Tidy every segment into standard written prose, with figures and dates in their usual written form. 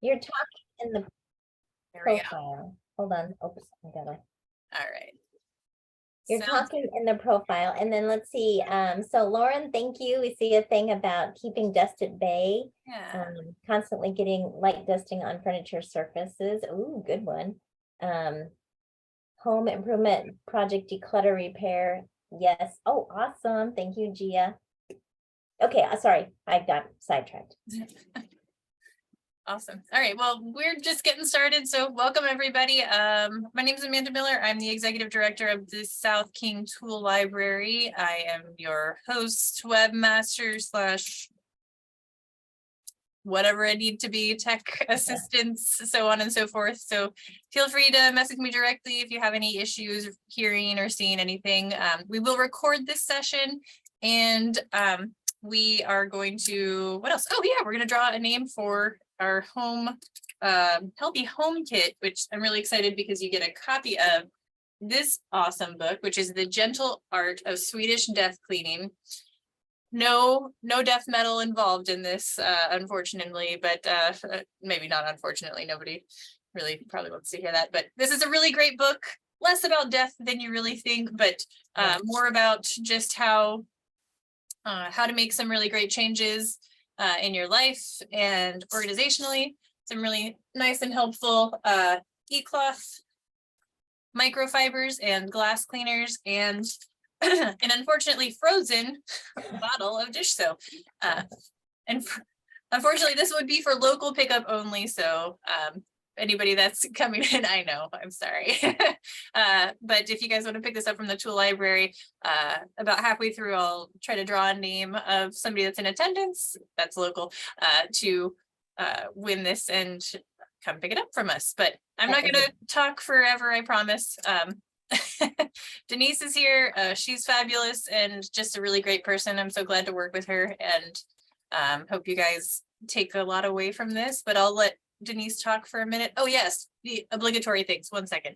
You're talking in the There we go. profile. Hold on. Oops, I gotta. All right. You're talking in the profile, and then let's see. So Lauren, thank you. We see a thing about keeping dust at bay. Yeah. Constantly getting light dusting on furniture surfaces. Ooh, good one. Home improvement project declutter repair. Yes. Oh, awesome. Thank you, Gia. Okay, sorry, I got sidetracked. Awesome. All right, well, we're just getting started, so welcome everybody. My name is Amanda Miller. I'm the executive director of the South King Tool Library. I am your host, webmaster slash whatever I need to be, tech assistance, so on and so forth. So feel free to message me directly if you have any issues hearing or seeing anything. We will record this session, and we are going to, what else? Oh yeah, we're going to draw a name for our home healthy home kit, which I'm really excited because you get a copy of this awesome book, which is The Gentle Art of Swedish Death Cleaning. No death metal involved in this, unfortunately, but maybe not unfortunately, nobody really probably wants to hear that, but this is a really great book, less about death than you really think, but more about just how to make some really great changes in your life and organizationally. Some really nice and helpful e-cloth microfibers and glass cleaners, and an unfortunately frozen bottle of dish soap. And unfortunately, this would be for local pickup only. So anybody that's coming in, I know, I'm sorry. But if you guys want to pick this up from the tool library, about halfway through, I'll try to draw a name of somebody that's in attendance, that's local, to win this and come pick it up from us. But I'm not going to talk forever, I promise. Denise is here. She's fabulous and just a really great person. I'm so glad to work with her, and hope you guys take a lot away from this, but I'll let Denise talk for a minute. Oh yes, the obligatory things. 1 second.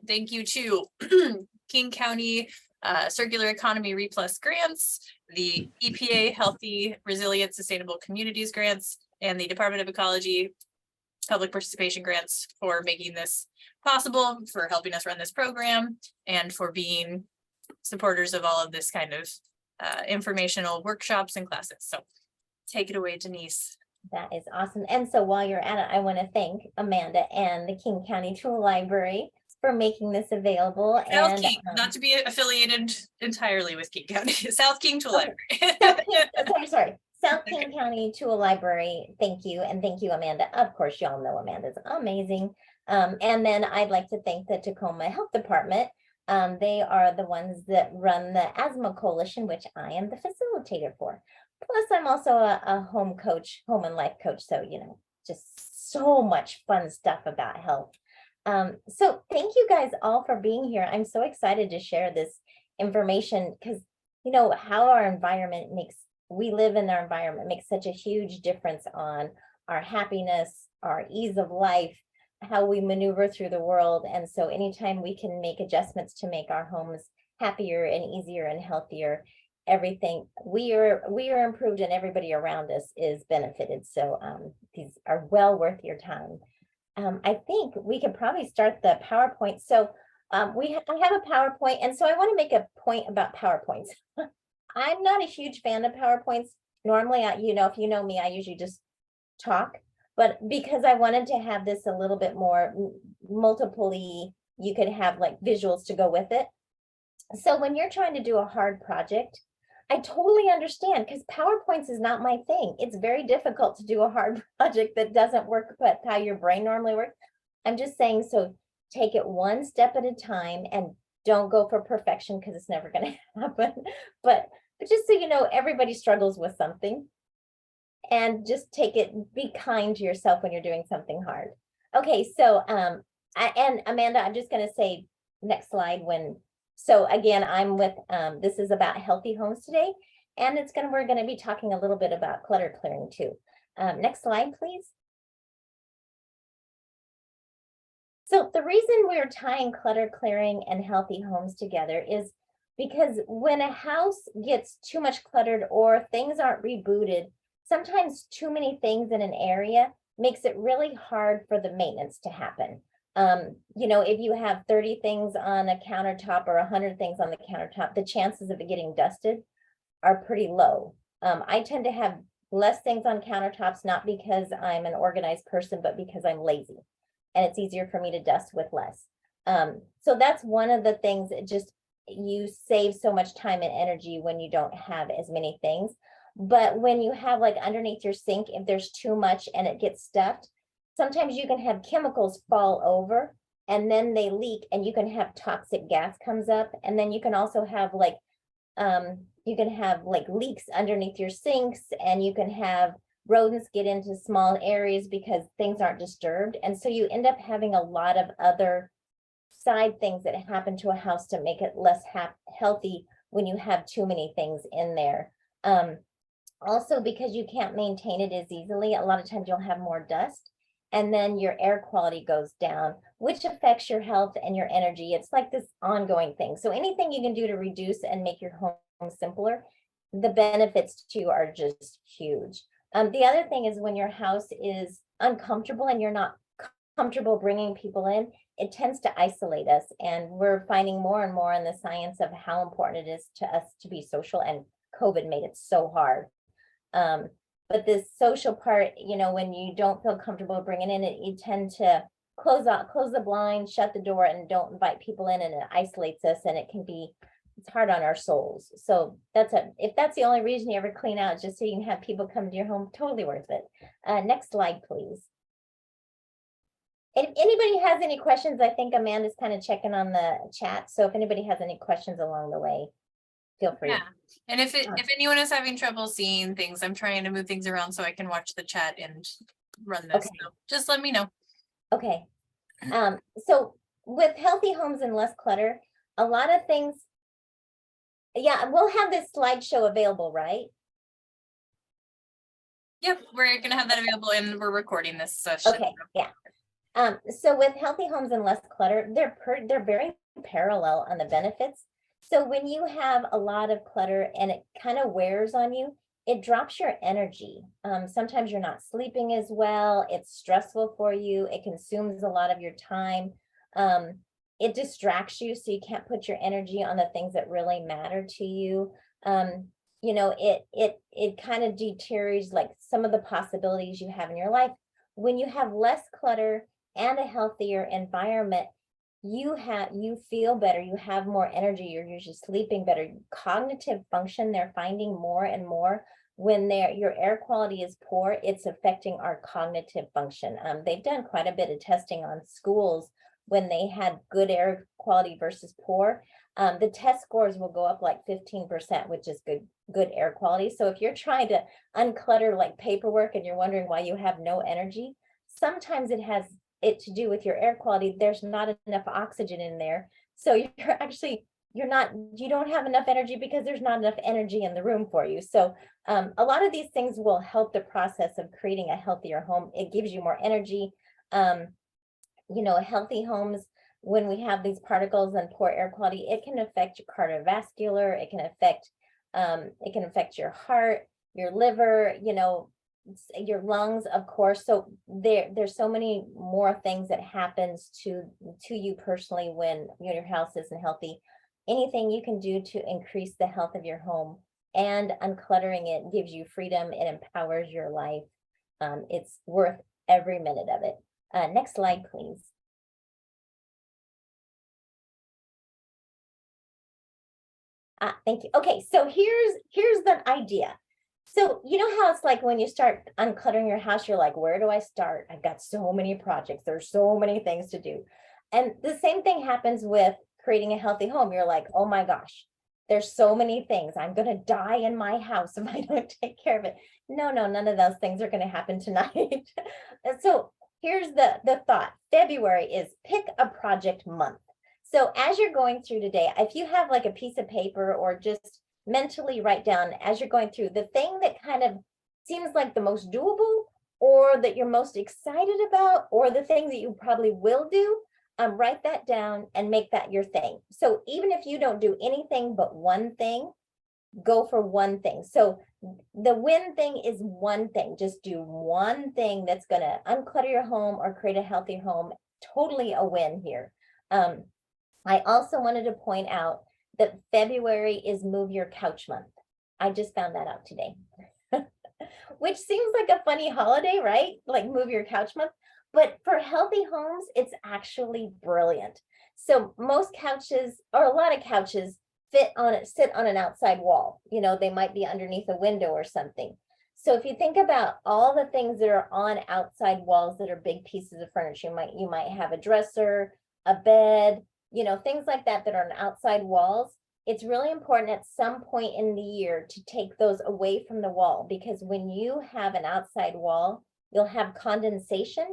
Thank you to King County Circular Economy RE+ grants, the EPA Healthy, Resilient, Sustainable Communities grants, and the Department of Ecology public participation grants for making this possible, for helping us run this program, and for being supporters of all of this kind of informational workshops and classes. So take it away, Denise. That is awesome. And so while you're at it, I want to thank Amanda and the King County Tool Library for making this available. South King, not to be affiliated entirely with King County, South King Tool Library. Sorry. South King County Tool Library, thank you. And thank you, Amanda. Of course, y'all know Amanda's amazing. And then I'd like to thank the Tacoma Health Department. They are the ones that run the Asthma Coalition, which I am the facilitator for. Plus, I'm also a home coach, home and life coach. So, you know, just so much fun stuff about health. So thank you guys all for being here. I'm so excited to share this information because, you know, how our environment we live in our environment makes such a huge difference on our happiness, our ease of life, how we maneuver through the world. And so anytime we can make adjustments to make our homes happier and easier and healthier, everything we are improved and everybody around us is benefited. So these are well worth your time. I think we could probably start the PowerPoint. So I have a PowerPoint, and so I want to make a point about PowerPoints. I'm not a huge fan of PowerPoints. Normally, you know, if you know me, I usually just talk, but because I wanted to have this a little bit more multiply, you could have like visuals to go with it. So when you're trying to do a hard project, I totally understand, because PowerPoints is not my thing. It's very difficult to do a hard project that doesn't work but how your brain normally works. I'm just saying, so take it one step at a time and don't go for perfection, because it's never going to happen. But just so you know, everybody struggles with something, and just be kind to yourself when you're doing something hard. Okay, so and Amanda, I'm just going to say next slide so again, I'm with, this is about healthy homes today, and we're going to be talking a little bit about clutter clearing too. Next slide, please. So the reason we're tying clutter clearing and healthy homes together is because when a house gets too much cluttered or things aren't rebooted, sometimes too many things in an area makes it really hard for the maintenance to happen. If you have 30 things on a countertop or 100 things on the countertop, the chances of it getting dusted are pretty low. I tend to have less things on countertops, not because I'm an organized person, but because I'm lazy and it's easier for me to dust with less. So that's one of the things that just, you save so much time and energy when you don't have as many things. But when you have like underneath your sink, if there's too much and it gets stuffed, sometimes you can have chemicals fall over and then they leak and you can have toxic gas comes up. And then you can also have like leaks underneath your sinks, and you can have rodents get into small areas because things aren't disturbed. And so you end up having a lot of other side things that happen to a house to make it less healthy when you have too many things in there. Also, because you can't maintain it as easily, a lot of times you'll have more dust, and then your air quality goes down, which affects your health and your energy. It's like this ongoing thing. So anything you can do to reduce and make your home simpler, the benefits to you are just huge. The other thing is when your house is uncomfortable and you're not comfortable bringing people in, it tends to isolate us. And we're finding more and more in the science of how important it is to us to be social, and COVID made it so hard. But this social part, when you don't feel comfortable bringing in it, you tend to close the blind, shut the door, and don't invite people in, and it isolates us, and it's hard on our souls. So if that's the only reason you ever clean out, just so you can have people come to your home, totally worth it. Next slide, please. If anybody has any questions, I think Amanda's kind of checking on the chat. So if anybody has any questions along the way, feel free. Yeah. And if anyone is having trouble seeing things, I'm trying to move things around so I can watch the chat and run this. Okay. So just let me know. Okay. So with healthy homes and less clutter, a lot of things. Yeah, we'll have this slideshow available, right? Yep, we're gonna have that available, and we're recording this session. Okay, yeah. So with healthy homes and less clutter, they're very parallel on the benefits. So when you have a lot of clutter and it kind of wears on you, it drops your energy. Sometimes you're not sleeping as well. It's stressful for you. It consumes a lot of your time. It distracts you, so you can't put your energy on the things that really matter to you. It kind of deteriorates like some of the possibilities you have in your life. When you have less clutter and a healthier environment, you feel better, you have more energy, you're usually sleeping better. Cognitive function, they're finding more and more when your air quality is poor, it's affecting our cognitive function. They've done quite a bit of testing on schools when they had good air quality versus poor. The test scores will go up like 15%, which is good air quality. So if you're trying to unclutter like paperwork and you're wondering why you have no energy, sometimes it has it to do with your air quality. There's not enough oxygen in there. So you don't have enough energy because there's not enough energy in the room for you. So a lot of these things will help the process of creating a healthier home. It gives you more energy. Healthy homes, when we have these particles and poor air quality, it can affect your cardiovascular, it can affect your heart, your liver, your lungs, of course. So there's so many more things that happens to you personally when your house isn't healthy. Anything you can do to increase the health of your home and uncluttering it gives you freedom, it empowers your life. It's worth every minute of it. Next slide, please. Thank you. Okay, so here's the idea. So you know how it's like when you start uncluttering your house, you're like, where do I start? I've got so many projects. There's so many things to do. And the same thing happens with creating a healthy home. You're like, oh my gosh, there's so many things. I'm going to die in my house if I don't take care of it. No, none of those things are going to happen tonight. So here's the thought. February is pick a project month. So as you're going through today, if you have like a piece of paper or just mentally write down as you're going through the thing that kind of seems like the most doable or that you're most excited about, or the thing that you probably will do, write that down and make that your thing. So even if you don't do anything but one thing, go for one thing. So the win thing is one thing. Just do one thing that's going to unclutter your home or create a healthy home. Totally a win here. I also wanted to point out that February is Move Your Couch Month. I just found that out today. Which seems like a funny holiday, right? Like Move Your Couch Month. But for healthy homes, it's actually brilliant. So most couches, or a lot of couches, sit on an outside wall. You know, they might be underneath a window or something. So if you think about all the things that are on outside walls that are big pieces of furniture, you might have a dresser, a bed, you know, things like that are on outside walls. It's really important at some point in the year to take those away from the wall, because when you have an outside wall, you'll have condensation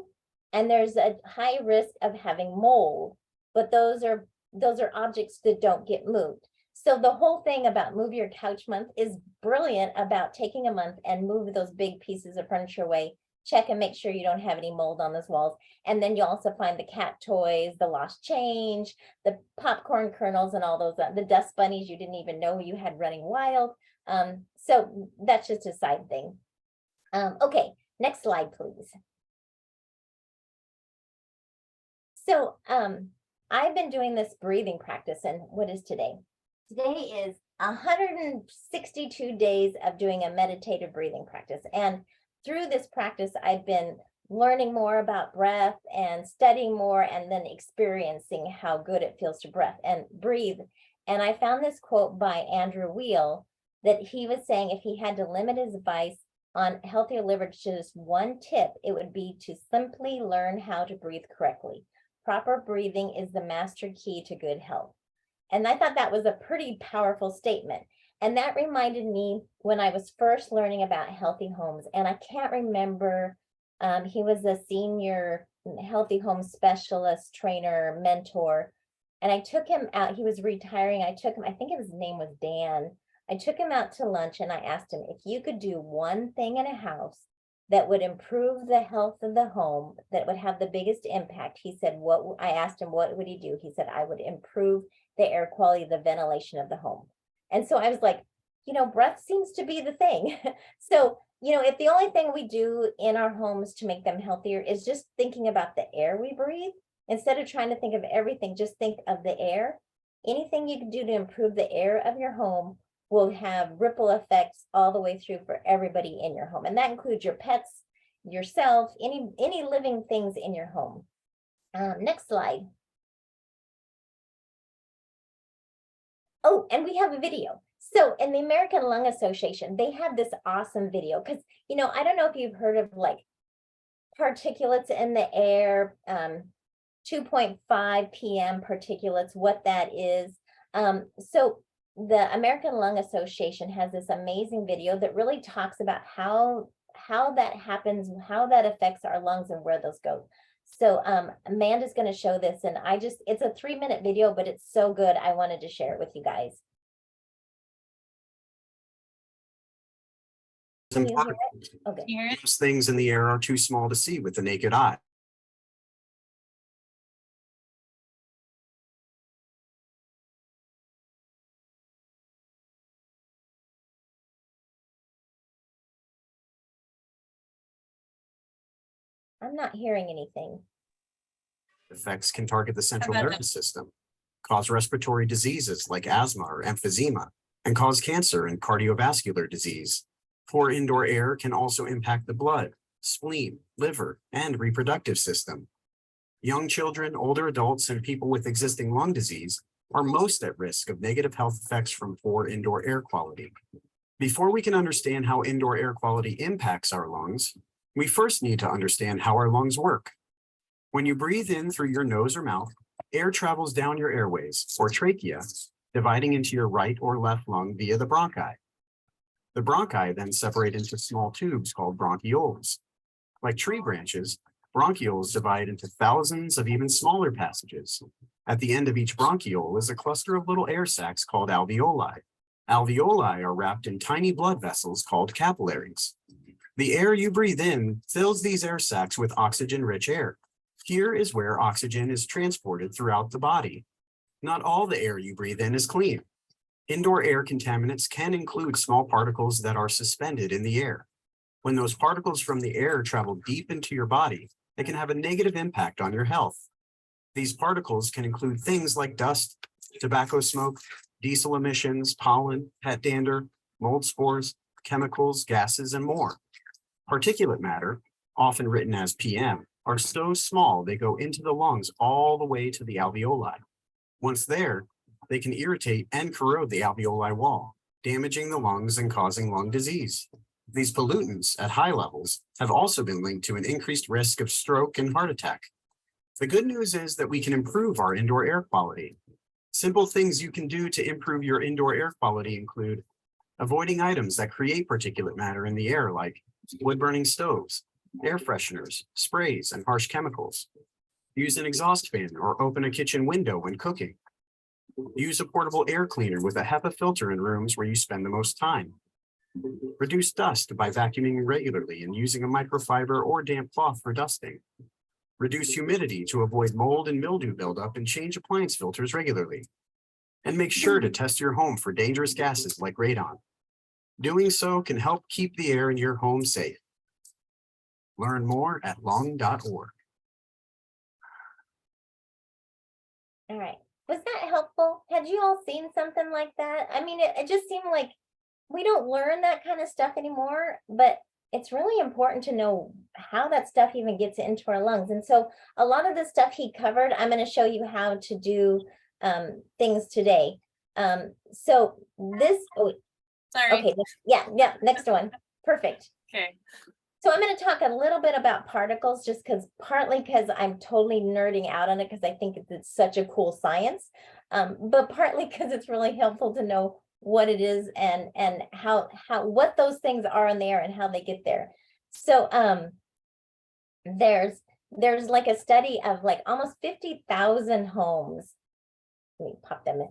and there's a high risk of having mold, but those are objects that don't get moved. So the whole thing about Move Your Couch Month is brilliant, about taking a month and move those big pieces of furniture away, check and make sure you don't have any mold on those walls. And then you also find the cat toys, the lost change, the popcorn kernels, and all those, the dust bunnies you didn't even know you had running wild. So that's just a side thing. Okay, next slide, please. So I've been doing this breathing practice, and what is today? Today is 162 days of doing a meditative breathing practice. And through this practice, I've been learning more about breath and studying more, and then experiencing how good it feels to breathe. And I found this quote by Andrew Weil that he was saying if he had to limit his advice on healthier liver to just one tip, it would be to simply learn how to breathe correctly. Proper breathing is the master key to good health. And I thought that was a pretty powerful statement. And that reminded me when I was first learning about healthy homes, and I can't remember, he was a senior healthy home specialist, trainer, mentor. And I took him out, he was retiring. I took him, I think his name was Dan. I took him out to lunch and I asked him, if you could do one thing in a house that would improve the health of the home, that would have the biggest impact, he said, I asked him, what would he do? He said, I would improve the air quality, the ventilation of the home. And so I was like, you know, breath seems to be the thing. So, you know, if the only thing we do in our homes to make them healthier is just thinking about the air we breathe, instead of trying to think of everything, just think of the air. Anything you can do to improve the air of your home will have ripple effects all the way through for everybody in your home. And that includes your pets, yourself, any living things in your home. Next slide. Oh, and we have a video. So in the American Lung Association, they have this awesome video, because, you know, I don't know if you've heard of like particulates in the air, 2.5 PM particulates, what that is. So the American Lung Association has this amazing video that really talks about how that happens, how that affects our lungs and where those go. So Amanda's going to show this, and it's a 3-minute video, but it's so good. I wanted to share it with you guys. Can you hear it? Okay. Those things in the air are too small to see with the naked eye. I'm not hearing anything. Effects can target the central nervous system, cause respiratory diseases like asthma or emphysema, and cause cancer and cardiovascular disease. Poor indoor air can also impact the blood, spleen, liver, and reproductive system. Young children, older adults, and people with existing lung disease are most at risk of negative health effects from poor indoor air quality. Before we can understand how indoor air quality impacts our lungs, we first need to understand how our lungs work. When you breathe in through your nose or mouth, air travels down your airways, or trachea, dividing into your right or left lung via the bronchi. The bronchi then separate into small tubes called bronchioles. Like tree branches, bronchioles divide into thousands of even smaller passages. At the end of each bronchiole is a cluster of little air sacs called alveoli. Alveoli are wrapped in tiny blood vessels called capillaries. The air you breathe in fills these air sacs with oxygen-rich air. Here is where oxygen is transported throughout the body. Not all the air you breathe in is clean. Indoor air contaminants can include small particles that are suspended in the air. When those particles from the air travel deep into your body, they can have a negative impact on your health. These particles can include things like dust, tobacco smoke, diesel emissions, pollen, pet dander, mold spores, chemicals, gases, and more. Particulate matter, often written as PM, are so small they go into the lungs all the way to the alveoli. Once there, they can irritate and corrode the alveoli wall, damaging the lungs and causing lung disease. These pollutants at high levels have also been linked to an increased risk of stroke and heart attack. The good news is that we can improve our indoor air quality. Simple things you can do to improve your indoor air quality include avoiding items that create particulate matter in the air, like wood-burning stoves, air fresheners, sprays, and harsh chemicals. Use an exhaust fan or open a kitchen window when cooking. Use a portable air cleaner with a HEPA filter in rooms where you spend the most time. Reduce dust by vacuuming regularly and using a microfiber or damp cloth for dusting. Reduce humidity to avoid mold and mildew buildup and change appliance filters regularly. And make sure to test your home for dangerous gases like radon. Doing so can help keep the air in your home safe. Learn more at long.org. All right. Was that helpful? Had you all seen something like that? I mean, it just seemed like we don't learn that kind of stuff anymore, but it's really important to know how that stuff even gets into our lungs. And so a lot of the stuff he covered, I'm going to show you how to do things today. So this, Sorry. okay, yeah, next one. Perfect. Okay. So I'm going to talk a little bit about particles, just partly because I'm totally nerding out on it because I think it's such a cool science, but partly because it's really helpful to know what it is and how what those things are in the air and how they get there. So there's like a study of like almost 50,000 homes. Let me pop them in.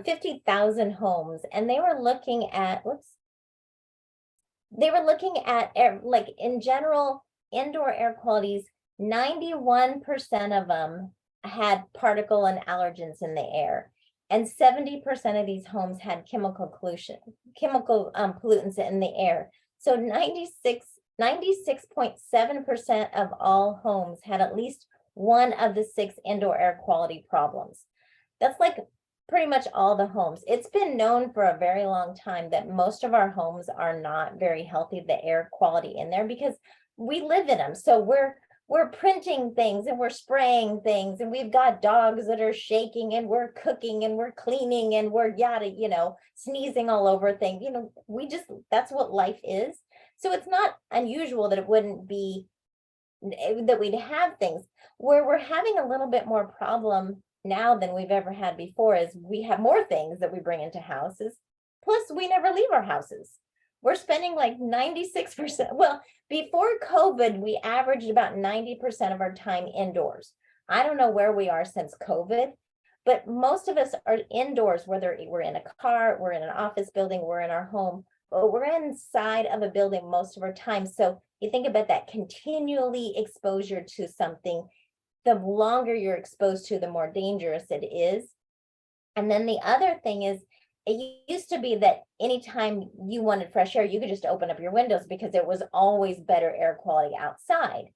50,000 homes, and they were looking at air, like in general, indoor air qualities. 91% of them had particle and allergens in the air, and 70% of these homes had chemical pollutants in the air. So 96.7% of all homes had at least one of the 6 indoor air quality problems. That's like pretty much all the homes. It's been known for a very long time that most of our homes are not very healthy, the air quality in there, because we live in them. So we're printing things and we're spraying things, and we've got dogs that are shaking, and we're cooking and we're cleaning and we're sneezing all over things. That's what life is. So it's not unusual that it wouldn't be that we'd have things. Where we're having a little bit more problem now than we've ever had before is we have more things that we bring into houses. Plus, we never leave our houses. We're spending like 96%. Well, before COVID, we averaged about 90% of our time indoors. I don't know where we are since COVID, but most of us are indoors, whether we're in a car, we're in an office building, we're in our home, but we're inside of a building most of our time. So you think about that continually exposure to something. The longer you're exposed to, the more dangerous it is. And then the other thing is, it used to be that anytime you wanted fresh air, you could just open up your windows because it was always better air quality outside.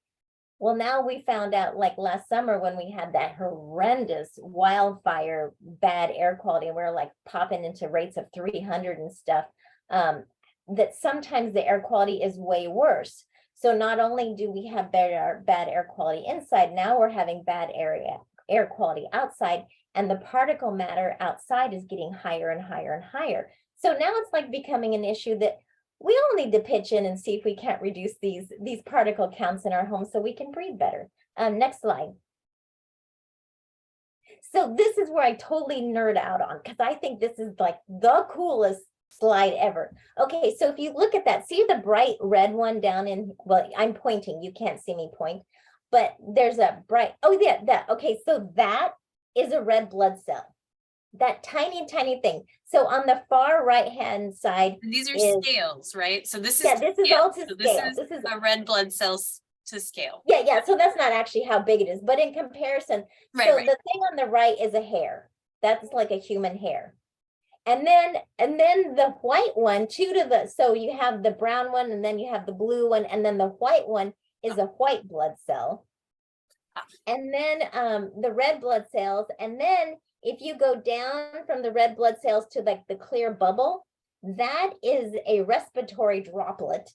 Well, now we found out, like last summer when we had that horrendous wildfire, bad air quality, and we were like popping into rates of 300 and stuff, that sometimes the air quality is way worse. So not only do we have bad air quality inside, now we're having bad air quality outside, and the particle matter outside is getting higher and higher and higher. So now it's like becoming an issue that we all need to pitch in and see if we can't reduce these particle counts in our homes so we can breathe better. Next slide. So this is where I totally nerd out on, because I think this is like the coolest slide ever. Okay, so if you look at that, see the bright red one down in, well, I'm pointing, you can't see me point, but there's a bright, oh yeah, that, okay, so that is a red blood cell, that tiny thing. So on the far right hand side, These are scales, right? So this is, yeah, this is all to scale. This is a red blood cells to scale. Yeah, so that's not actually how big it is, but in comparison, so the thing on the right is a hair. That's like a human hair. And then the white one, so you have the brown one, and then you have the blue one, and then the white one is a white blood cell. And then the red blood cells, and then if you go down from the red blood cells to like the clear bubble, that is a respiratory droplet.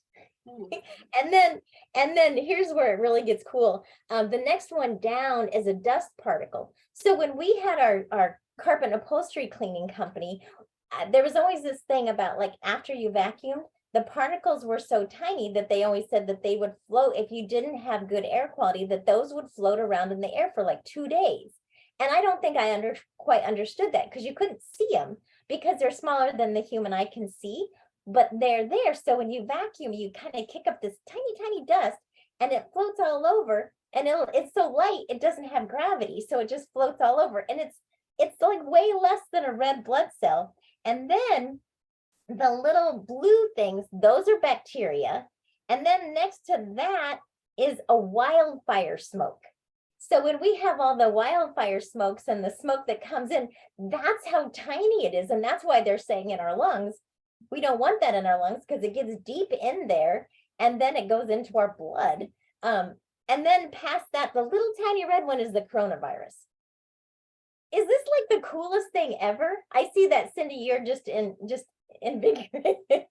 And then here's where it really gets cool. The next one down is a dust particle. So when we had our carpet upholstery cleaning company, there was always this thing about like after you vacuumed, the particles were so tiny that they always said that they would float if you didn't have good air quality, that those would float around in the air for like 2 days. And I don't think I quite understood that, because you couldn't see them because they're smaller than the human eye can see, but they're there. So when you vacuum, you kind of kick up this tiny dust and it floats all over, and it's so light, it doesn't have gravity. So it just floats all over, and it's like way less than a red blood cell. And then the little blue things, those are bacteria. And then next to that is a wildfire smoke. So when we have all the wildfire smokes and the smoke that comes in, that's how tiny it is. And that's why they're saying in our lungs, we don't want that in our lungs, because it gets deep in there and then it goes into our blood. And then past that, the little tiny red one is the coronavirus. Is this like the coolest thing ever? I see that, Cindy, you're just invigorated.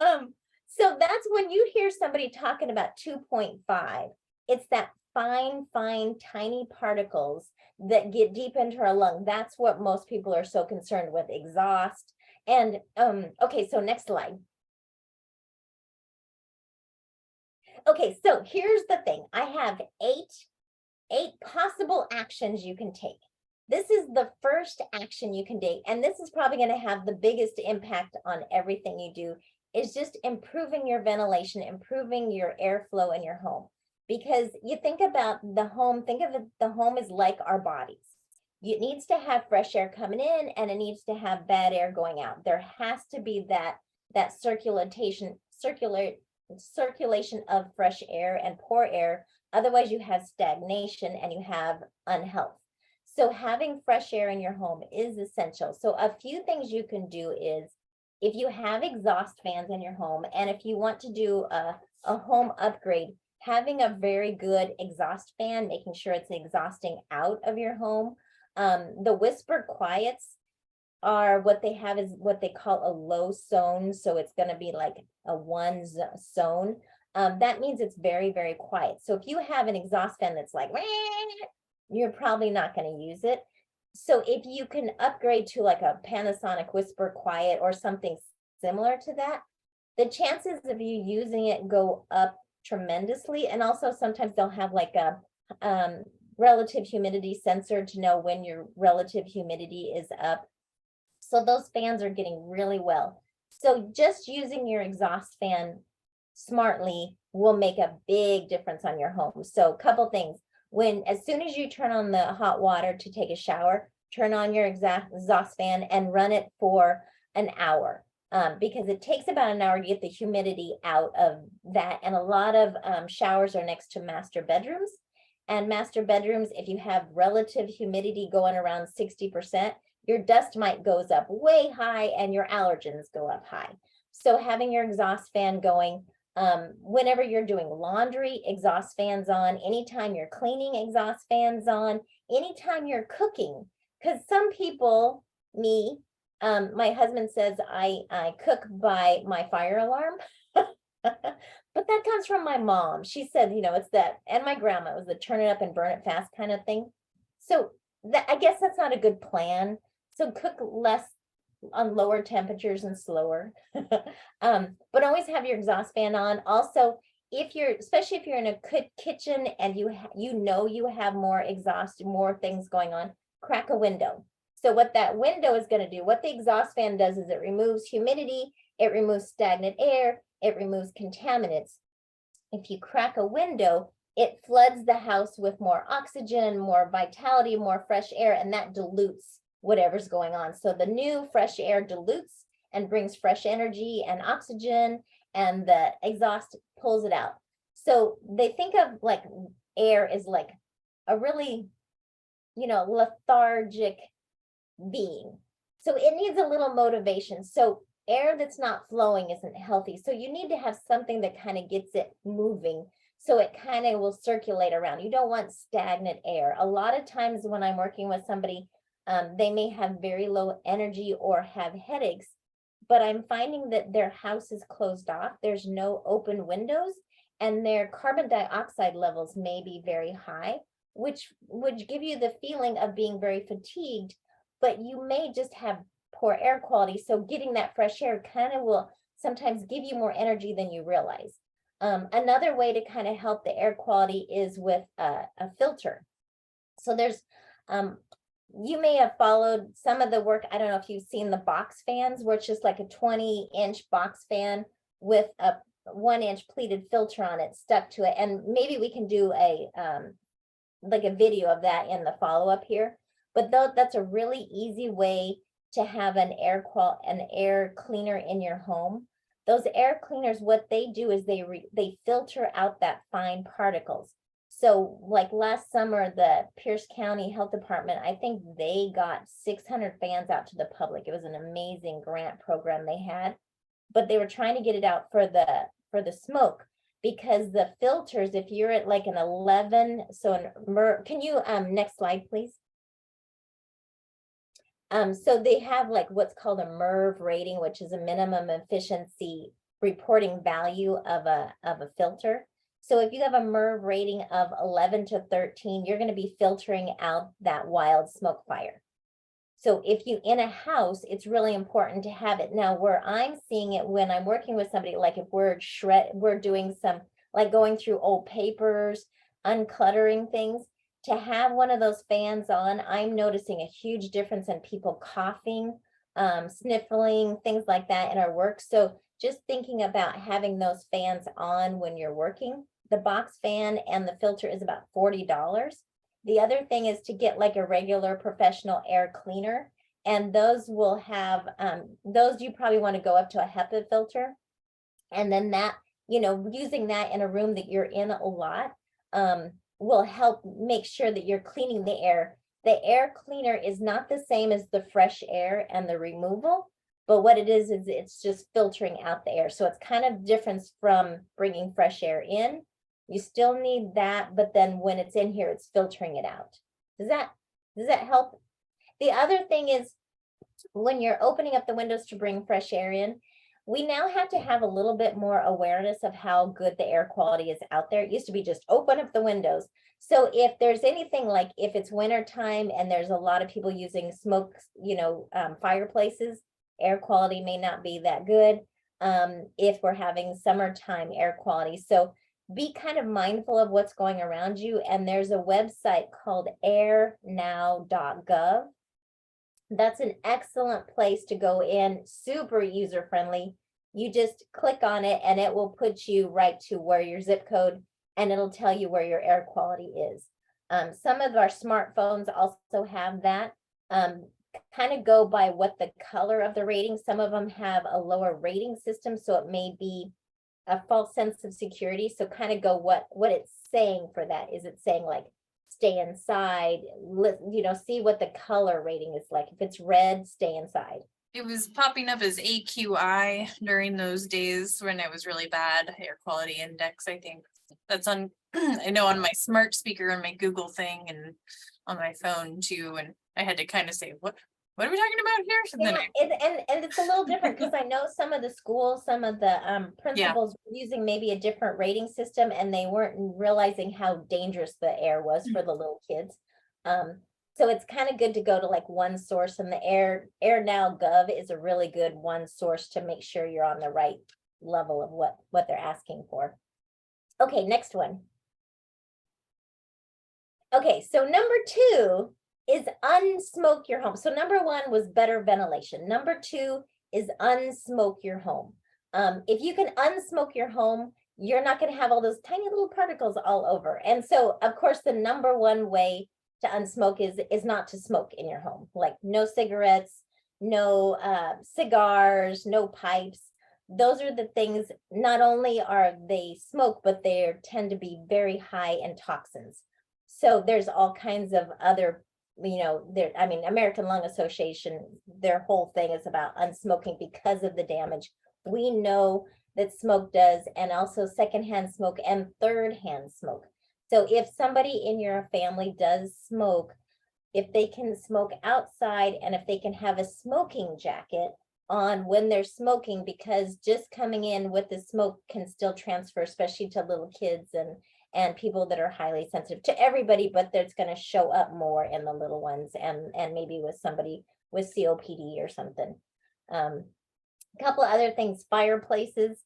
So that's when you hear somebody talking about 2.5, it's that fine, tiny particles that get deep into our lung. That's what most people are so concerned with, exhaust. And okay, so next slide. Okay, so here's the thing. I have eight possible actions you can take. This is the first action you can take, and this is probably going to have the biggest impact on everything you do, is just improving your ventilation, improving your airflow in your home. Because you think about the home, think of it, the home is like our bodies. It needs to have fresh air coming in, and it needs to have bad air going out. There has to be that circulation of fresh air and poor air. Otherwise, you have stagnation and you have unhealth. So having fresh air in your home is essential. So a few things you can do is, if you have exhaust fans in your home, and if you want to do a home upgrade, having a very good exhaust fan, making sure it's exhausting out of your home. The whisper quiets are what they have is what they call a low zone. So it's going to be like a one zone. That means it's very, very quiet. So if you have an exhaust fan that's like, you're probably not going to use it. So if you can upgrade to like a Panasonic Whisper Quiet or something similar to that, the chances of you using it go up tremendously. And also sometimes they'll have like a relative humidity sensor to know when your relative humidity is up. So those fans are getting really well. So just using your exhaust fan smartly will make a big difference on your home. So a couple things. As soon as you turn on the hot water to take a shower, turn on your exhaust fan and run it for an hour, because it takes about an hour to get the humidity out of that. And a lot of showers are next to master bedrooms. And master bedrooms, if you have relative humidity going around 60%, your dust mite goes up way high and your allergens go up high. So having your exhaust fan going, whenever you're doing laundry, exhaust fans on, anytime you're cleaning, exhaust fans on, anytime you're cooking, because some people, my husband says I cook by my fire alarm, but that comes from my mom. She said, it's that, and my grandma, it was the turn it up and burn it fast kind of thing. So I guess that's not a good plan. So cook less on lower temperatures and slower, but always have your exhaust fan on. Also, especially if you're in a kitchen and you have more exhaust, more things going on, crack a window. So what that window is going to do, what the exhaust fan does is it removes humidity, it removes stagnant air, it removes contaminants. If you crack a window, it floods the house with more oxygen, more vitality, more fresh air, and that dilutes whatever's going on. So the new fresh air dilutes and brings fresh energy and oxygen, and the exhaust pulls it out. So they think of like air is like a really, lethargic being. So it needs a little motivation. So air that's not flowing isn't healthy. So you need to have something that kind of gets it moving, so it kind of will circulate around. You don't want stagnant air. A lot of times when I'm working with somebody, they may have very low energy or have headaches, but I'm finding that their house is closed off. There's no open windows, and their carbon dioxide levels may be very high, which would give you the feeling of being very fatigued, but you may just have poor air quality. So getting that fresh air kind of will sometimes give you more energy than you realize. Another way to kind of help the air quality is with a filter. So there's, you may have followed some of the work. I don't know if you've seen the box fans, where it's just like a 20-inch box fan with a 1-inch pleated filter on it stuck to it. And maybe we can do a like a video of that in the follow-up here. But that's a really easy way to have an air cleaner in your home. Those air cleaners, what they do is they filter out that fine particles. So like last summer, the Pierce County Health Department, I think they got 600 fans out to the public. It was an amazing grant program they had, but they were trying to get it out for the smoke, because the filters, if you're at like an 11, so can you next slide, please? So they have like what's called a MERV rating, which is a minimum efficiency reporting value of a filter. So if you have a MERV rating of 11 to 13, you're going to be filtering out that wild smoke fire. So if you in a house, it's really important to have it. Now, where I'm seeing it when I'm working with somebody, like if we're doing some, like going through old papers, uncluttering things, to have one of those fans on, I'm noticing a huge difference in people coughing, sniffling, things like that in our work. So just thinking about having those fans on when you're working. The box fan and the filter is about $40. The other thing is to get like a regular professional air cleaner, and those will have, those you probably want to go up to a HEPA filter. And then that, using that in a room that you're in a lot, will help make sure that you're cleaning the air. The air cleaner is not the same as the fresh air and the removal, but what it is it's just filtering out the air. So it's kind of different from bringing fresh air in. You still need that, but then when it's in here, it's filtering it out. Does that help? The other thing is, when you're opening up the windows to bring fresh air in, we now have to have a little bit more awareness of how good the air quality is out there. It used to be just open up the windows. So if there's anything, like if it's winter time and there's a lot of people using smoke, fireplaces, air quality may not be that good. If we're having summertime air quality. So be kind of mindful of what's going around you. And there's a website called airnow.gov. That's an excellent place to go in, super user friendly. You just click on it and it will put you right to where your zip code, and it'll tell you where your air quality is. Some of our smartphones also have that. Kind of go by what the color of the rating. Some of them have a lower rating system, so it may be a false sense of security. So kind of go what it's saying for that. Is it saying like stay inside, see what the color rating is like. If it's red, stay inside. It was popping up as AQI during those days when it was really bad air quality index. I think that's on, I know on my smart speaker on my Google thing and on my phone too. And I had to kind of say, what are we talking about here? So and it's a little different, because I know some of the schools, some of the principals were using maybe a different rating system, and they weren't realizing how dangerous the air was for the little kids. So it's kind of good to go to like one source, and the airnow.gov is a really good one source to make sure you're on the right level of what they're asking for. Okay, next one. Okay, so number 2 is unsmoke your home. So number 1 was better ventilation. Number 2 is unsmoke your home. If you can unsmoke your home, you're not going to have all those tiny little particles all over. And so, of course, the number 1 way to unsmoke is not to smoke in your home, like no cigarettes, no cigars, no pipes. Those are the things, not only are they smoke, but they tend to be very high in toxins. So there's all kinds of other I mean, American Lung Association, their whole thing is about unsmoking because of the damage we know that smoke does, and also secondhand smoke and third-hand smoke. So if somebody in your family does smoke, if they can smoke outside and if they can have a smoking jacket on when they're smoking, because just coming in with the smoke can still transfer, especially to little kids and people that are highly sensitive, to everybody, but that's going to show up more in the little ones, and maybe with somebody with COPD or something. A couple of other things, fireplaces,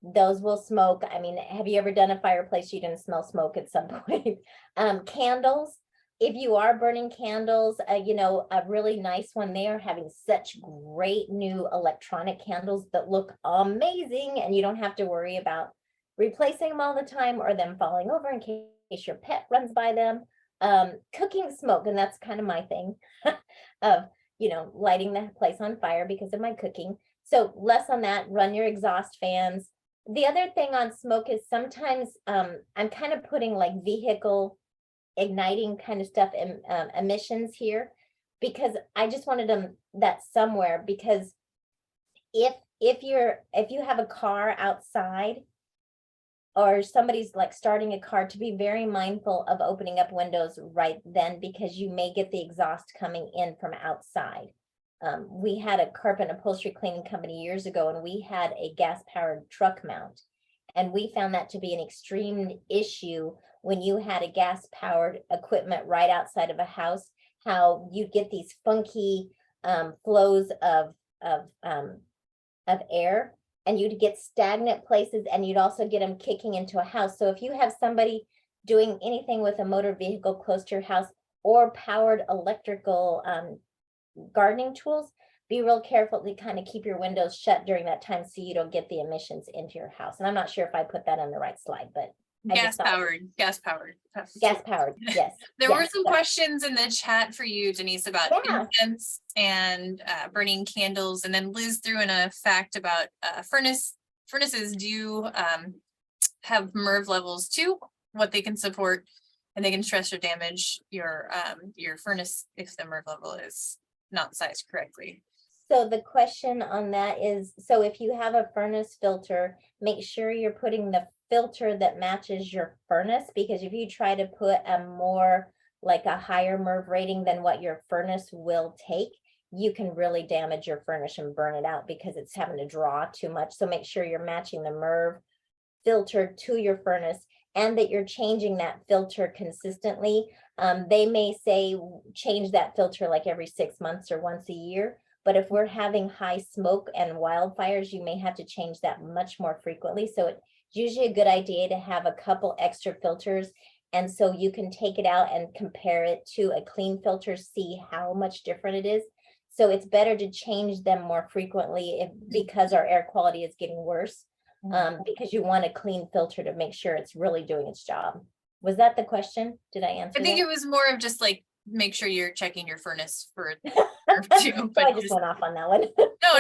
those will smoke. I mean, have you ever done a fireplace you didn't smell smoke at some point? Candles, if you are burning candles, a really nice one, they are having such great new electronic candles that look amazing, and you don't have to worry about replacing them all the time or them falling over in case your pet runs by them. Cooking smoke, and that's kind of my thing of lighting the place on fire because of my cooking. So less on that, run your exhaust fans. The other thing on smoke is sometimes I'm kind of putting like vehicle igniting kind of stuff in emissions here, because I just wanted that somewhere, because if you have a car outside, or somebody's like starting a car, to be very mindful of opening up windows right then, because you may get the exhaust coming in from outside. We had a carpet upholstery cleaning company years ago, and we had a gas-powered truck mount. And we found that to be an extreme issue when you had a gas-powered equipment right outside of a house, how you get these funky flows of air, and you'd get stagnant places, and you'd also get them kicking into a house. So if you have somebody doing anything with a motor vehicle close to your house, or powered electrical gardening tools, be real careful to kind of keep your windows shut during that time so you don't get the emissions into your house. And I'm not sure if I put that on the right slide, but gas powered. Gas powered, yes. There were some questions in the chat for you, Denise, about Yeah. incense and burning candles, and then Liz threw in a fact about furnaces do have MERV levels too, what they can support, and they can stress or damage your furnace if the MERV level is not sized correctly. So the question on that is, so if you have a furnace filter, make sure you're putting the filter that matches your furnace, because if you try to put a more like a higher MERV rating than what your furnace will take, you can really damage your furnace and burn it out because it's having to draw too much. So make sure you're matching the MERV filter to your furnace, and that you're changing that filter consistently. They may say change that filter like every 6 months or once a year. But if we're having high smoke and wildfires, you may have to change that much more frequently. So it's usually a good idea to have a couple extra filters. And so you can take it out and compare it to a clean filter, see how much different it is. So it's better to change them more frequently because our air quality is getting worse, because you want a clean filter to make sure it's really doing its job. Was that the question? Did I answer I think that? it was more of just like, make sure you're checking your furnace for So I just went off on that one.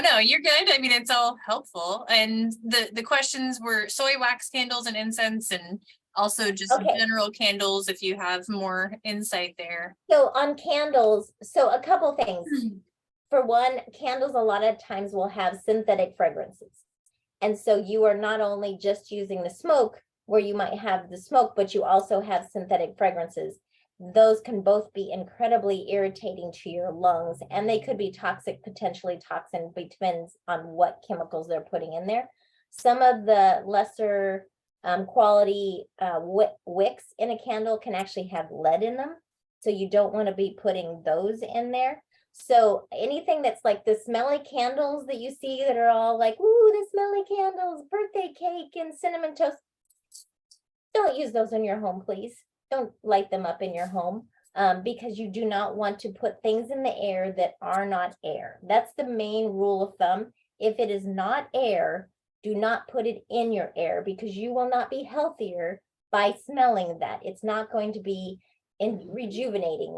No, you're good. I mean, it's all helpful. And the questions were soy wax candles and incense, and also just general candles, if you have more insight there. So on candles, so a couple things. For one, candles a lot of times will have synthetic fragrances. And so you are not only just using the smoke where you might have the smoke, but you also have synthetic fragrances. Those can both be incredibly irritating to your lungs, and they could be toxic, potentially toxin, depends on what chemicals they're putting in there. Some of the lesser quality wicks in a candle can actually have lead in them. So you don't want to be putting those in there. So anything that's like the smelly candles that you see that are all like, ooh, the smelly candles, birthday cake and cinnamon toast, don't use those in your home, please. Don't light them up in your home, because you do not want to put things in the air that are not air. That's the main rule of thumb. If it is not air, do not put it in your air, because you will not be healthier by smelling that. It's not going to be rejuvenating.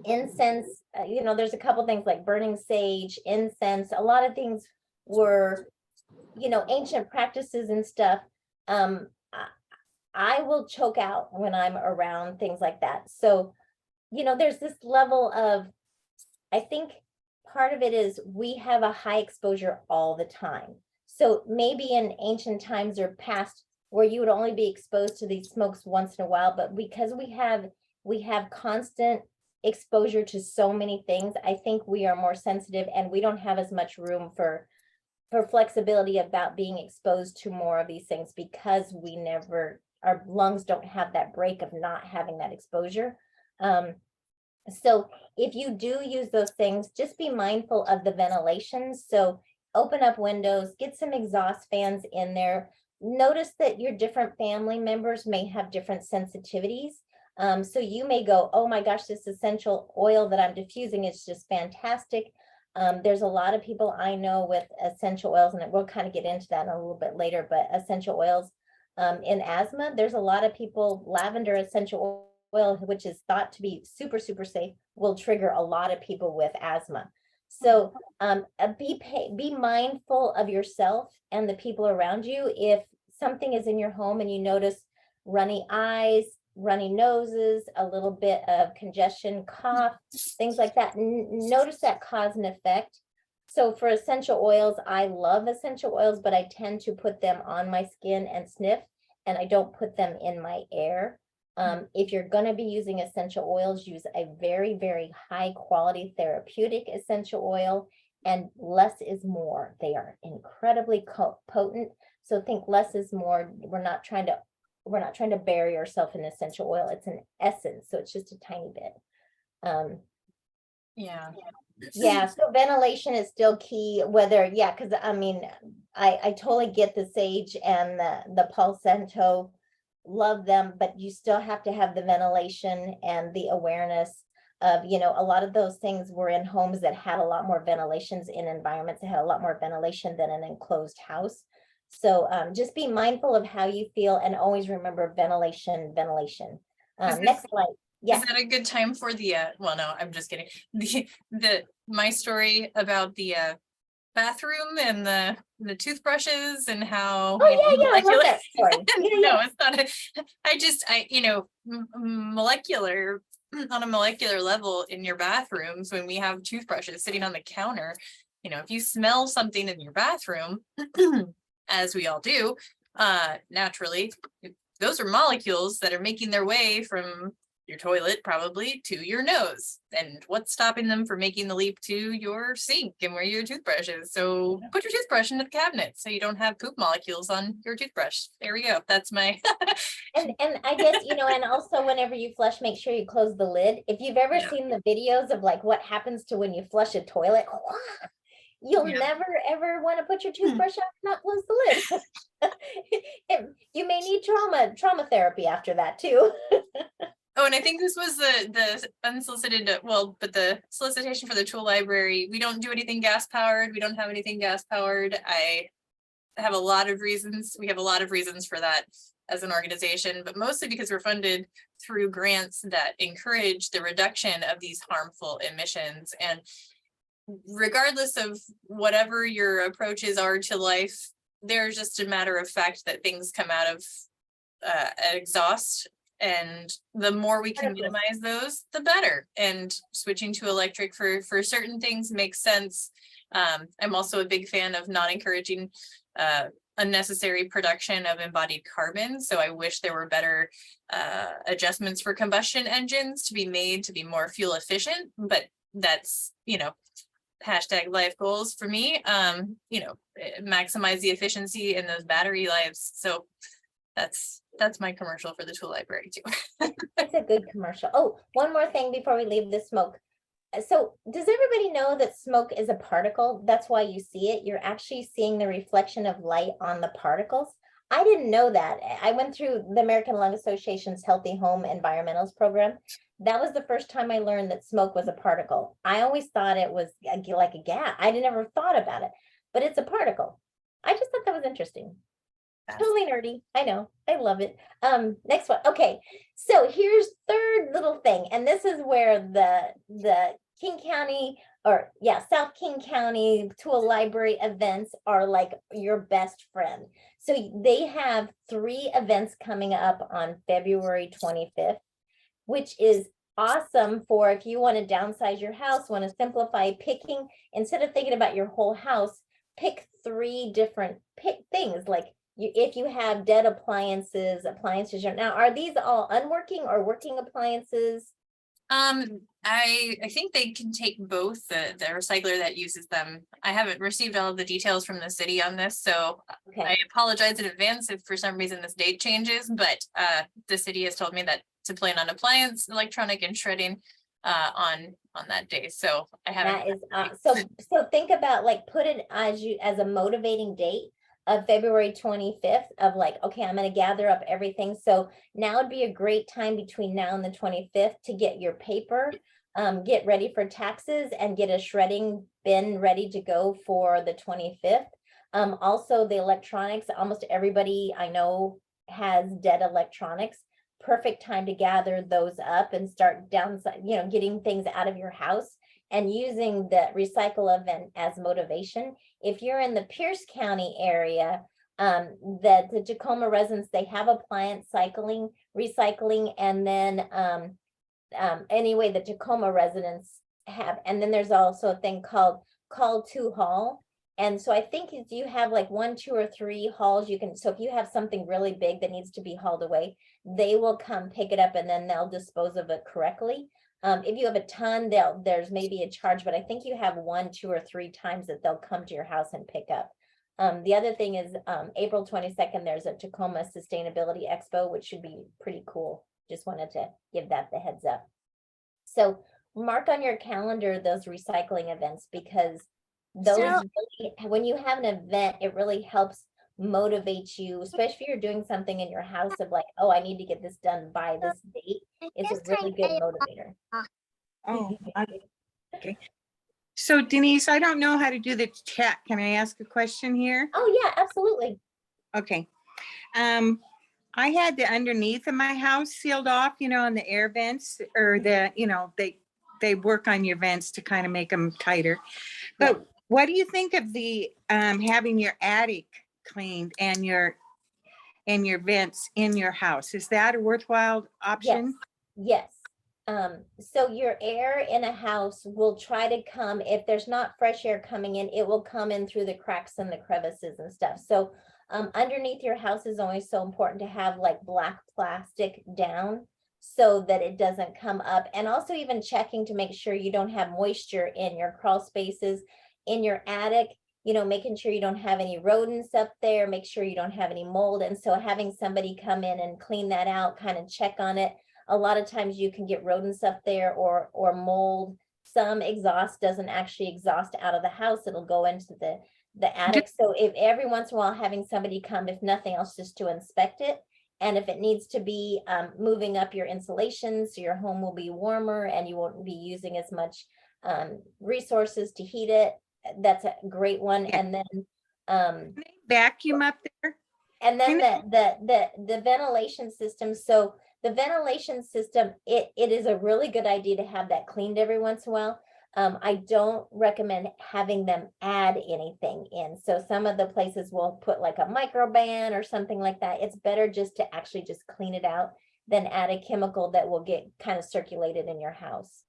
Incense, there's a couple things like burning sage, incense. A lot of things were, ancient practices and stuff. I will choke out when I'm around things like that. So there's this level of, I think part of it is we have a high exposure all the time. So maybe in ancient times or past where you would only be exposed to these smokes once in a while, but because we have constant exposure to so many things, I think we are more sensitive and we don't have as much room for flexibility about being exposed to more of these things because our lungs don't have that break of not having that exposure. So if you do use those things, just be mindful of the ventilation. So open up windows, get some exhaust fans in there. Notice that your different family members may have different sensitivities. So you may go, oh my gosh, this essential oil that I'm diffusing is just fantastic. There's a lot of people I know with essential oils, and we'll kind of get into that in a little bit later, but essential oils in asthma, there's a lot of people, lavender essential oil, which is thought to be super, super safe, will trigger a lot of people with asthma. So be mindful of yourself and the people around you. If something is in your home and you notice runny eyes, runny noses, a little bit of congestion, cough, things like that, notice that cause and effect. So for essential oils, I love essential oils, but I tend to put them on my skin and sniff, and I don't put them in my air. If you're going to be using essential oils, use a very, very high quality therapeutic essential oil, and less is more. They are incredibly potent. So think less is more. We're not trying to bury ourselves in essential oil. It's an essence. So it's just a tiny bit. Yeah. So ventilation is still key, because I mean, I totally get the sage and the Palo Santo, love them, but you still have to have the ventilation and the awareness of, a lot of those things were in homes that had a lot more ventilations, in environments that had a lot more ventilation than an enclosed house. So just be mindful of how you feel, and always remember ventilation. Next slide. Yeah. Is that a good time for the well, no, I'm just kidding. My story about the bathroom and the toothbrushes and how I love that story. no, it's not molecular, on a molecular level in your bathrooms, when we have toothbrushes sitting on the counter, if you smell something in your bathroom, as we all do, naturally, those are molecules that are making their way from your toilet probably to your nose. And what's stopping them from making the leap to your sink and where your toothbrush is? So put your toothbrush into the cabinet so you don't have poop molecules on your toothbrush. There we go. That's my and I guess, and also whenever you flush, make sure you close the lid. If you've ever seen the videos of like what happens to when you flush a toilet, you'll never ever want to put your toothbrush out and not close the lid. You may need trauma therapy after that too. Oh, and I think this was the unsolicited, but the solicitation for the tool library. We don't do anything gas powered. We don't have anything gas powered. I have a lot of reasons. We have a lot of reasons for that as an organization, but mostly because we're funded through grants that encourage the reduction of these harmful emissions. And regardless of whatever your approaches are to life, there's just a matter of fact that things come out of exhaust. And the more we can minimize those, the better. And switching to electric for certain things makes sense. I'm also a big fan of not encouraging unnecessary production of embodied carbon. So I wish there were better adjustments for combustion engines to be made to be more fuel efficient. But that's, hashtag life goals for me. Maximize the efficiency in those battery lives. So that's my commercial for the tool library too. That's a good commercial. Oh, one more thing before we leave the smoke. So does everybody know that smoke is a particle? That's why you see it. You're actually seeing the reflection of light on the particles. I didn't know that. I went through the American Lung Association's Healthy Home Environmentals program. That was the first time I learned that smoke was a particle. I always thought it was like a gas. I never thought about it, but it's a particle. I just thought that was interesting. Totally nerdy. I know. I love it. Next one. Okay. So here's third little thing. And this is where the King County South King County Tool Library events are like your best friend. So they have 3 events coming up on February 25th, which is awesome for if you want to downsize your house, want to simplify picking, instead of thinking about your whole house, pick 3 different things. Like if you have dead appliances, now, are these all unworking or working appliances? I think they can take both, the recycler that uses them. I haven't received all of the details from the city on this, so I Okay, apologize in advance if for some reason this date changes, but the city has told me that to plan on appliance, electronic and shredding on that day, so I haven't. that is, so think about, like, put it as a motivating date of February 25th of like, okay, I'm gonna gather up everything. So now would be a great time between now and the 25th to get your paper, get ready for taxes, and get a shredding bin ready to go for the 25th. Also the electronics, almost everybody I know has dead electronics. Perfect time to gather those up and start downside, getting things out of your house and using the recycle event as motivation. If you're in the Pierce County area, the Tacoma residents, they have appliance recycling, and then anyway, the Tacoma residents have, and then there's also a thing called Call to Haul. And so I think if you have like 1, 2, or 3 hauls, you can, so if you have something really big that needs to be hauled away, they will come pick it up and then they'll dispose of it correctly. If you have a ton, there's maybe a charge, but I think you have 1, 2, or 3 times that they'll come to your house and pick up. The other thing is April 22nd, there's a Tacoma Sustainability Expo, which should be pretty cool. Just wanted to give that the heads up. So mark on your calendar those recycling events, because those really, when you have an event, it really helps motivate you, especially if you're doing something in your house of like, oh, I need to get this done by this date. It's a really good motivator. Oh, okay. So Denise, I don't know how to do the chat. Can I ask a question here? Oh yeah, absolutely. Okay. I had the underneath of my house sealed off, on the air vents, or they work on your vents to kind of make them tighter. But what do you think of the having your attic cleaned and your vents in your house? Is that a worthwhile option? Yes. So your air in a house will try to come, if there's not fresh air coming in, it will come in through the cracks and the crevices and stuff. So underneath your house is always so important to have like black plastic down so that it doesn't come up. And also even checking to make sure you don't have moisture in your crawl spaces, in your attic, making sure you don't have any rodents up there, make sure you don't have any mold. And so having somebody come in and clean that out, kind of check on it. A lot of times you can get rodents up there or mold. Some exhaust doesn't actually exhaust out of the house. It'll go into the attic. So if every once in a while having somebody come, if nothing else, just to inspect it. And if it needs to be moving up your insulation so your home will be warmer and you won't be using as much resources to heat it, that's a great one. Yeah. And then Can they vacuum up there? and then the ventilation system. So the ventilation system, it is a really good idea to have that cleaned every once in a while. I don't recommend having them add anything in. So some of the places will put like a microban or something like that. It's better just to actually just clean it out than add a chemical that will get kind of circulated in your house.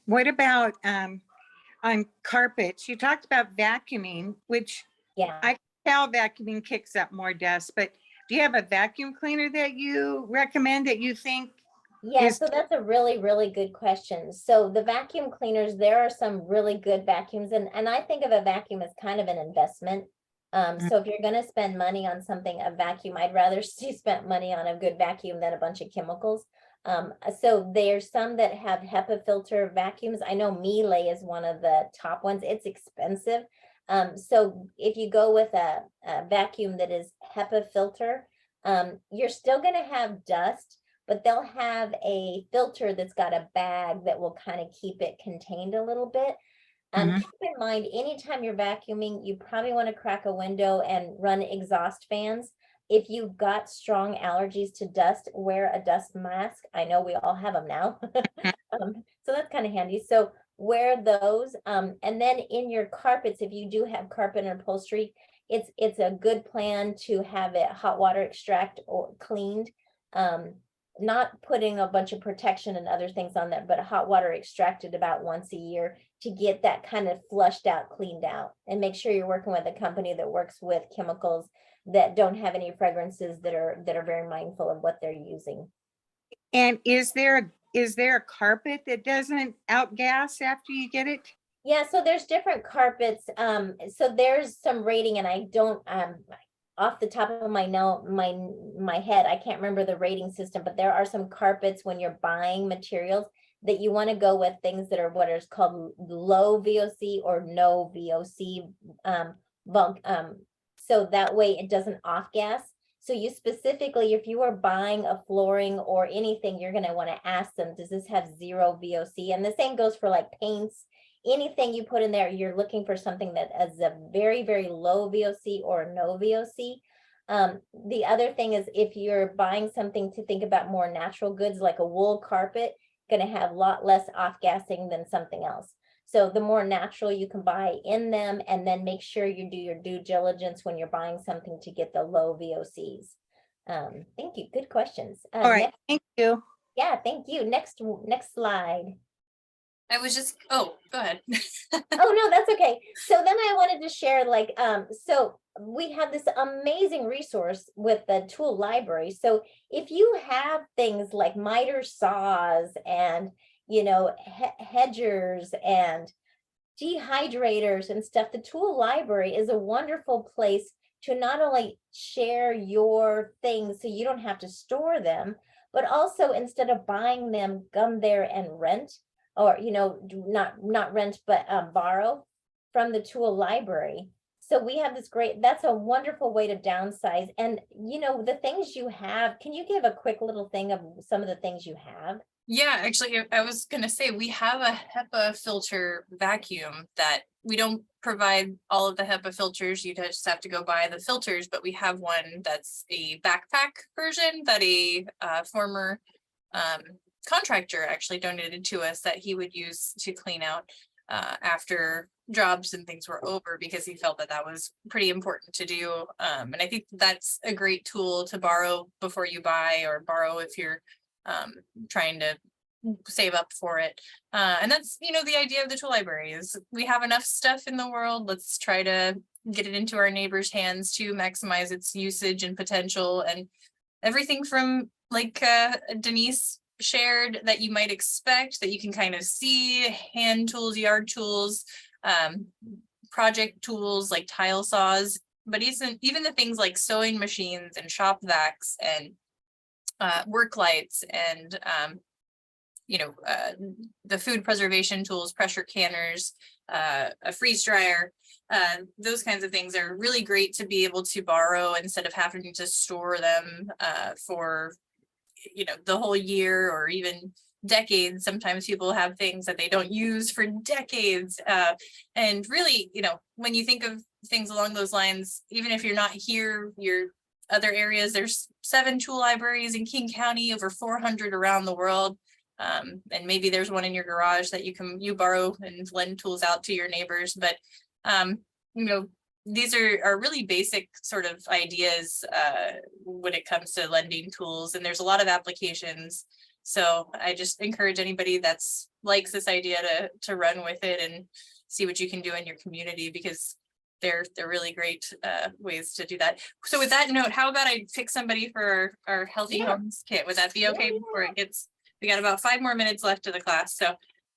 What about on carpets? You talked about vacuuming, which Yeah. I can tell vacuuming kicks up more dust, but do you have a vacuum cleaner that you recommend that you think? Yeah, so that's a really, really good question. So the vacuum cleaners, there are some really good vacuums, and I think of a vacuum as kind of an investment. So if you're going to spend money on something, a vacuum, I'd rather see spent money on a good vacuum than a bunch of chemicals. So there's some that have HEPA filter vacuums. I know Miele is one of the top ones. It's expensive. So if you go with a vacuum that is HEPA filter, you're still going to have dust, but they'll have a filter that's got a bag that will kind of keep it contained a little bit. Keep in mind, anytime you're vacuuming, you probably want to crack a window and run exhaust fans. If you've got strong allergies to dust, wear a dust mask. I know we all have them now. So that's kind of handy. So wear those. And then in your carpets, if you do have carpet and upholstery, it's a good plan to have it hot water extract or cleaned. not putting a bunch of protection and other things on that, but hot water extracted about once a year to get that kind of flushed out, cleaned out, and make sure you're working with a company that works with chemicals that don't have any fragrances, that are very mindful of what they're using. And is there a carpet that doesn't outgas after you get it? Yeah, so there's different carpets. So there's some rating, and I don't off the top of my head, I can't remember the rating system, but there are some carpets when you're buying materials that you want to go with things that are what is called low VOC or no VOC. So that way it doesn't off gas. So you specifically, if you are buying a flooring or anything, you're going to want to ask them, does this have 0 VOC? And the same goes for like paints. Anything you put in there, you're looking for something that is a very, very low VOC or no VOC. The other thing is, if you're buying something, to think about more natural goods, like a wool carpet, going to have a lot less off-gassing than something else. So the more natural you can buy in them, and then make sure you do your due diligence when you're buying something to get the low VOCs. Thank you. Good questions. All right, thank you. Yeah, thank you. Next slide. I was just, oh, go ahead. Oh, no, that's okay. So then I wanted to share, like, so we have this amazing resource with the tool library. So if you have things like miter saws and, you know, hedgers and dehydrators and stuff, the tool library is a wonderful place to not only share your things so you don't have to store them, but also, instead of buying them, come there and rent, or, you know, not rent, but borrow from the tool library. So we have this great, that's a wonderful way to downsize. And, you know, the things you have, can you give a quick little thing of some of the things you have? Yeah, actually, I was going to say, we have a HEPA filter vacuum that we don't provide all of the HEPA filters. You just have to go buy the filters, but we have one that's a backpack version that a former contractor actually donated to us, that he would use to clean out after jobs and things were over, because he felt that was pretty important to do. And I think that's a great tool to borrow before you buy, or borrow if you're trying to save up for it. And that's, you know, the idea of the tool library is, we have enough stuff in the world. Let's try to get it into our neighbors' hands to maximize its usage and potential. And everything from, like Denise shared, that you might expect, that you can kind of see: hand tools, yard tools, project tools like tile saws, but even the things like sewing machines and shop vacs and work lights and the food preservation tools, pressure canners, a freeze dryer. Those kinds of things are really great to be able to borrow instead of having to store them for, you know, the whole year or even decades. Sometimes people have things that they don't use for decades. And really, you know, when you think of things along those lines, even if you're not here, your other areas, there's 7 tool libraries in King County, over 400 around the world. And maybe there's one in your garage that you borrow and lend tools out to your neighbors. But, you know, these are really basic sort of ideas when it comes to lending tools, and there's a lot of applications. So I just encourage anybody that's likes this idea to run with it and see what you can do in your community, because they're really great ways to do that. So with that note, how about I pick somebody for our Healthy Homes kit? Would that be okay before it gets? We got about 5 more minutes left of the class. So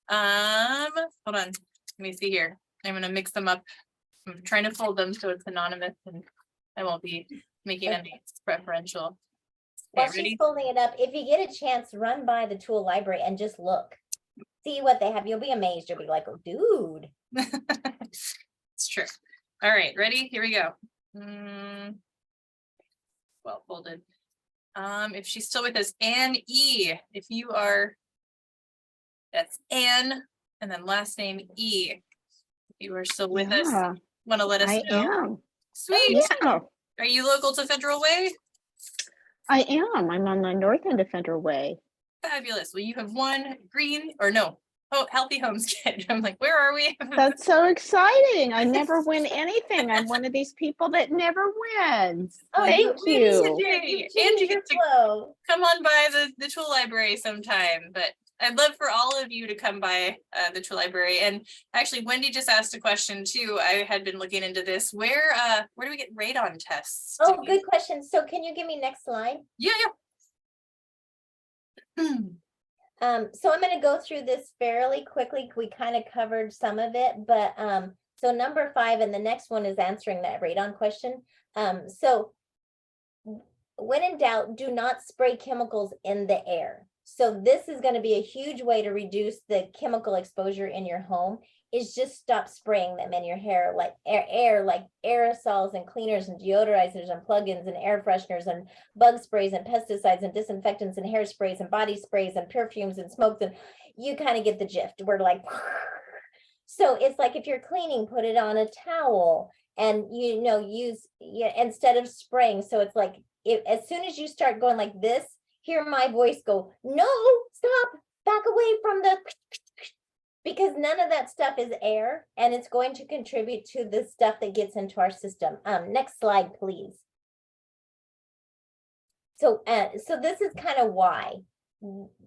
hold on, let me see here. I'm gonna mix them up. I'm trying to fold them so it's anonymous, and I won't be making any preferential. While Okay, she's folding it up, if you get a chance, run by the tool library and just look. See what they have. You'll be amazed. You'll be like, oh, dude. It's true. All right, ready? Here we go. Well folded. If she's still with us, Anne E. If you are, that's Anne, and then last name E. If you are still with us, want to let us know? I am. Sweet. Yeah, Are you local to Federal Way? I am. I'm on the north end of Federal Way. Fabulous. Well, you have one green, or no, Healthy Homes Kit. I'm like, where are we? That's so exciting. I never win anything. I'm one of these people that never wins. Oh, Thank you you. Yay. changed And you your get to flow. come on by the tool library sometime, but I'd love for all of you to come by the tool library. And actually, Wendy just asked a question too. I had been looking into this. Where do we get radon tests? Oh, good question. So can you give me next slide? Yeah. So I'm going to go through this fairly quickly. We kind of covered some of it, but so number 5 and the next one is answering that radon question. So when in doubt, do not spray chemicals in the air. So this is going to be a huge way to reduce the chemical exposure in your home, is just stop spraying them in your hair, like air like aerosols and cleaners and deodorizers and plugins and air fresheners and bug sprays and pesticides and disinfectants and hair sprays and body sprays and perfumes and smokes, and you kind of get the gist. We're like, so it's like if you're cleaning, put it on a towel and use instead of spraying. So it's like as soon as you start going like this, hear my voice go, no, stop, back away from the, because none of that stuff is air and it's going to contribute to the stuff that gets into our system. Next slide, please. So this is kind of why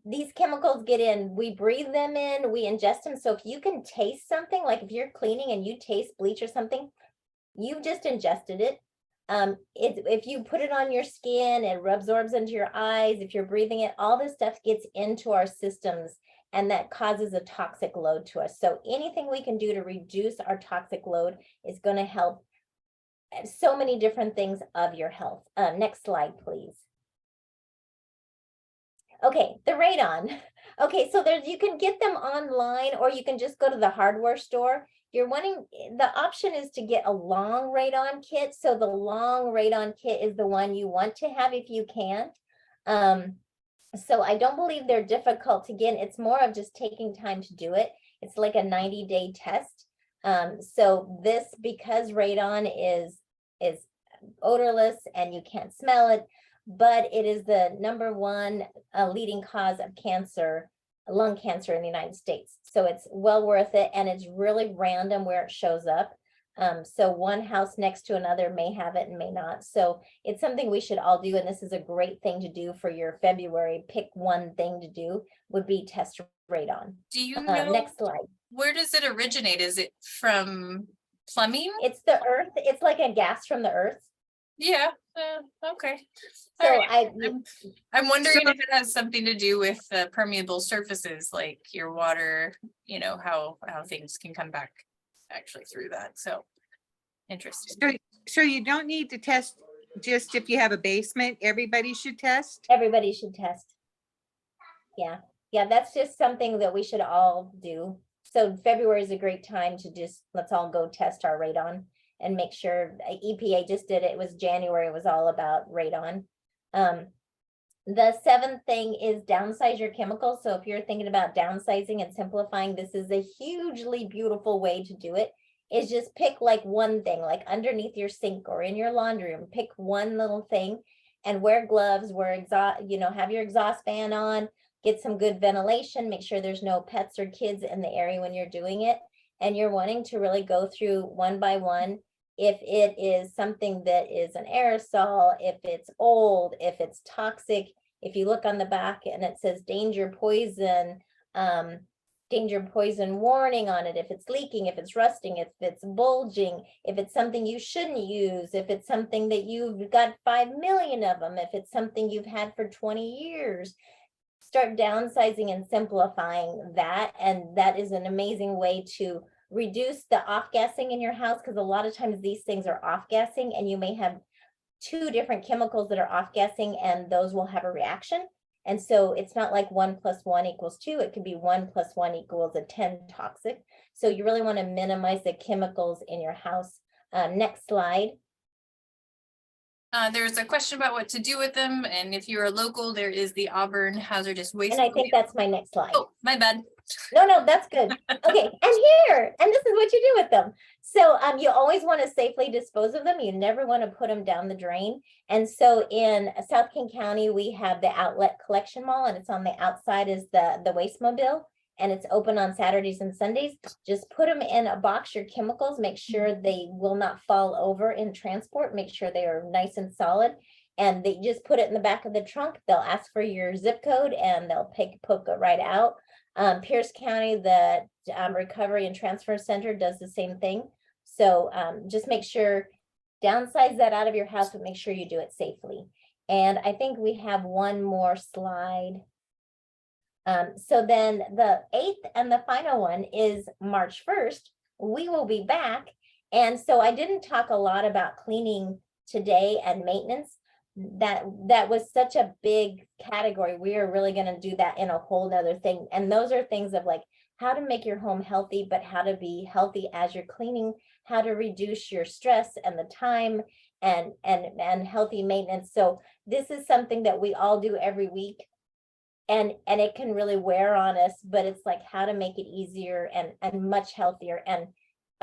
these chemicals get in. We breathe them in, we ingest them. So if you can taste something, like if you're cleaning and you taste bleach or something, you've just ingested it. If you put it on your skin, it absorbs into your eyes. If you're breathing it, all this stuff gets into our systems, and that causes a toxic load to us. So anything we can do to reduce our toxic load is going to help so many different things of your health. Next slide, please. Okay, the radon. Okay, so you can get them online, or you can just go to the hardware store. The option is to get a long radon kit. So the long radon kit is the one you want to have if you can. So I don't believe they're difficult to get. It's more of just taking time to do it. It's like a 90-day test. So this, because radon is odorless and you can't smell it, but it is the #1 leading cause of cancer, lung cancer in the United States. So it's well worth it, and it's really random where it shows up. So one house next to another may have it and may not. So it's something we should all do, and this is a great thing to do for your February. Pick one thing to do, would be test radon. Do you know, next slide. Where does it originate? Is it from plumbing? It's the earth. It's like a gas from the earth. Yeah. Okay. So All right. I'm wondering if it has something to do with permeable surfaces, like your water, how things can come back actually through that. So interesting. So you don't need to test just if you have a basement. Everybody should test. Everybody should test. Yeah, that's just something that we should all do. So February is a great time to just, let's all go test our radon and make sure. EPA just did it. It was January. It was all about radon. The 7th thing is downsize your chemicals. So if you're thinking about downsizing and simplifying, this is a hugely beautiful way to do it. Is just pick like one thing, like underneath your sink or in your laundry room, pick one little thing and wear gloves, have your exhaust fan on, get some good ventilation, make sure there's no pets or kids in the area when you're doing it. And you're wanting to really go through one by one. If it is something that is an aerosol, if it's old, if it's toxic, if you look on the back and it says danger poison warning on it, if it's leaking, if it's rusting, if it's bulging, if it's something you shouldn't use, if it's something that you've got 5 million of them, if it's something you've had for 20 years, start downsizing and simplifying that. And that is an amazing way to reduce the off-gassing in your house, because a lot of times these things are off-gassing and you may have 2 different chemicals that are off-gassing and those will have a reaction. And so it's not like 1 + 1 = 2. It could be 1 + 1 = 10 toxic. So you really want to minimize the chemicals in your house. Next slide. There's a question about what to do with them. And if you're a local, there is the Auburn Hazardous Waste. And I think that's my next slide. Oh, my bad. No, that's good. Okay, and this is what you do with them. So you always want to safely dispose of them. You never want to put them down the drain. And so in South King County, we have the outlet collection mall, and it's on the outside is the waste mobile. and it's open on Saturdays and Sundays, just put them in a box, your chemicals, make sure they will not fall over in transport, make sure they are nice and solid. And they just put it in the back of the trunk. They'll ask for your zip code and they'll poke it right out. Pierce County, the Recovery and Transfer Center does the same thing. So just make sure, downsize that out of your house, but make sure you do it safely. And I think we have one more slide. So then the 8th and the final one is March 1st. We will be back. And so I didn't talk a lot about cleaning today and maintenance. That was such a big category. We are really going to do that in a whole nother thing. And those are things of like how to make your home healthy, but how to be healthy as you're cleaning, how to reduce your stress and the time and healthy maintenance. So this is something that we all do every week. And it can really wear on us, but it's like how to make it easier and much healthier and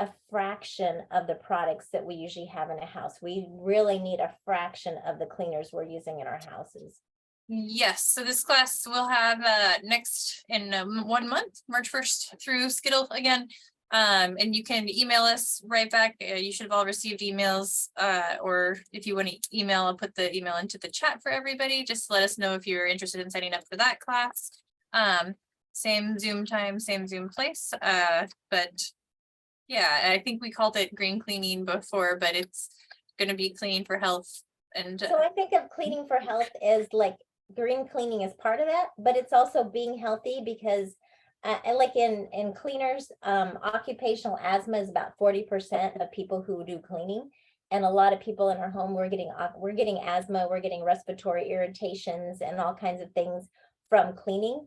a fraction of the products that we usually have in a house. We really need a fraction of the cleaners we're using in our houses. Yes, so this class will have next in 1 month, March 1st through Skittle again. And you can email us right back. You should have all received emails, or if you want to email, I'll put the email into the chat for everybody. Just let us know if you're interested in signing up for that class. Same Zoom time, same Zoom place. But yeah, I think we called it green cleaning before, but it's going to be clean for health. And so I think of cleaning for health as like green cleaning is part of that, but it's also being healthy because like in cleaners, occupational asthma is about 40% of people who do cleaning. And a lot of people in our home, we're getting asthma, we're getting respiratory irritations and all kinds of things from cleaning.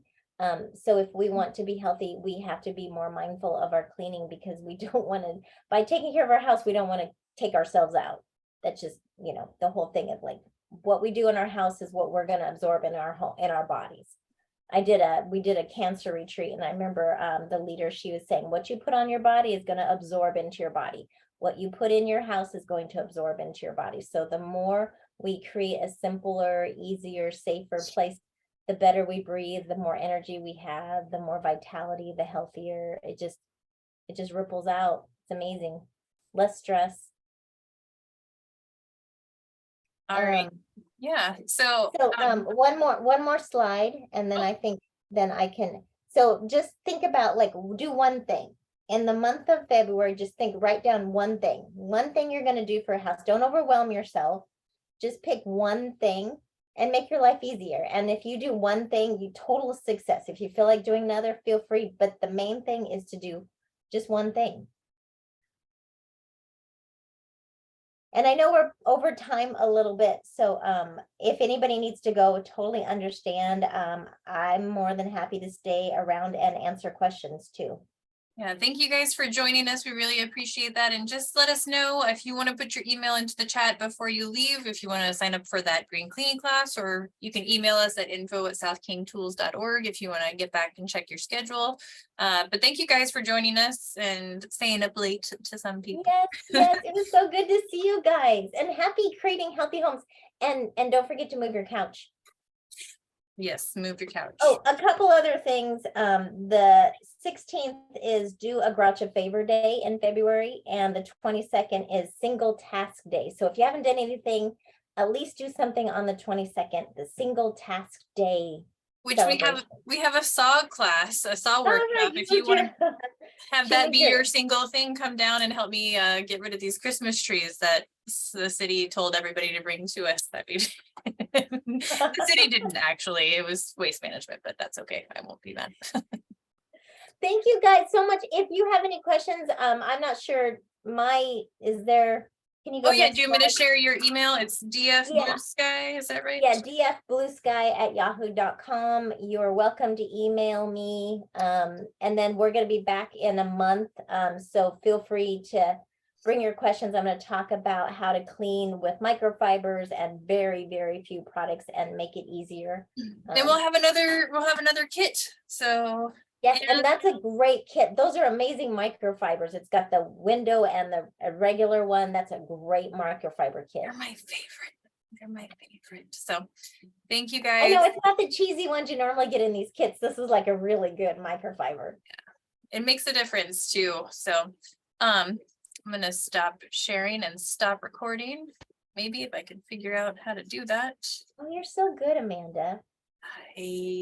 So if we want to be healthy, we have to be more mindful of our cleaning because we don't want to, by taking care of our house, we don't want to take ourselves out. That's just, you know, the whole thing of like what we do in our house is what we're going to absorb in our home, in our bodies. We did a cancer retreat, and I remember the leader, she was saying, what you put on your body is going to absorb into your body. What you put in your house is going to absorb into your body. So the more we create a simpler, easier, safer place, the better we breathe, the more energy we have, the more vitality, the healthier. It just ripples out. It's amazing. Less stress. all right. Yeah. So one more slide, and then I think then I can. So just think about like do one thing in the month of February. Just write down one thing you're going to do for a house. Don't overwhelm yourself. Just pick one thing and make your life easier. And if you do one thing, you total success. If you feel like doing another, feel free. But the main thing is to do just one thing. And I know we're over time a little bit. So if anybody needs to go, totally understand. I'm more than happy to stay around and answer questions too. yeah, thank you guys for joining us. We really appreciate that. And just let us know if you want to put your email into the chat before you leave, if you want to sign up for that green cleaning class, or you can email us at info@southkingtools.org if you want to get back and check your schedule. But thank you guys for joining us and staying up late to some people. Yes, it was so good to see you guys, and happy creating healthy homes. And don't forget to move your couch. Yes, move your couch. Oh, a couple other things. The 16th is Do a Grouch a Favor Day in February, and the 22nd is Single Task Day. So if you haven't done anything, at least do something on the 22nd, the Single Task Day. Which we have a saw class, a saw workshop. If you want to have that be your single thing, come down and help me get rid of these Christmas trees that the city told everybody to bring to us. That we the city didn't actually. It was waste management, but that's okay. I won't be mad. Thank you guys so much. If you have any questions, I'm not sure. Can you go? Oh yeah, do you want me to share your email? It's DF Blue Sky, is that right? Yeah, dfbluesky@yahoo.com. You're welcome to email me. And then we're going to be back in a month. So feel free to bring your questions. I'm going to talk about how to clean with microfibers and very, very few products and make it easier. Then we'll have another kit. So yes, and that's a great kit. Those are amazing microfibers. It's got the window and the regular one. That's a great microfiber kit. They're my favorite. They're my favorite. So thank you I know guys. it's not the cheesy ones you normally get in these kits. This is like a really good microfiber. It makes a difference too. So I'm gonna stop sharing and stop recording. Maybe if I can figure out how to do that. Oh, you're so good, Amanda. I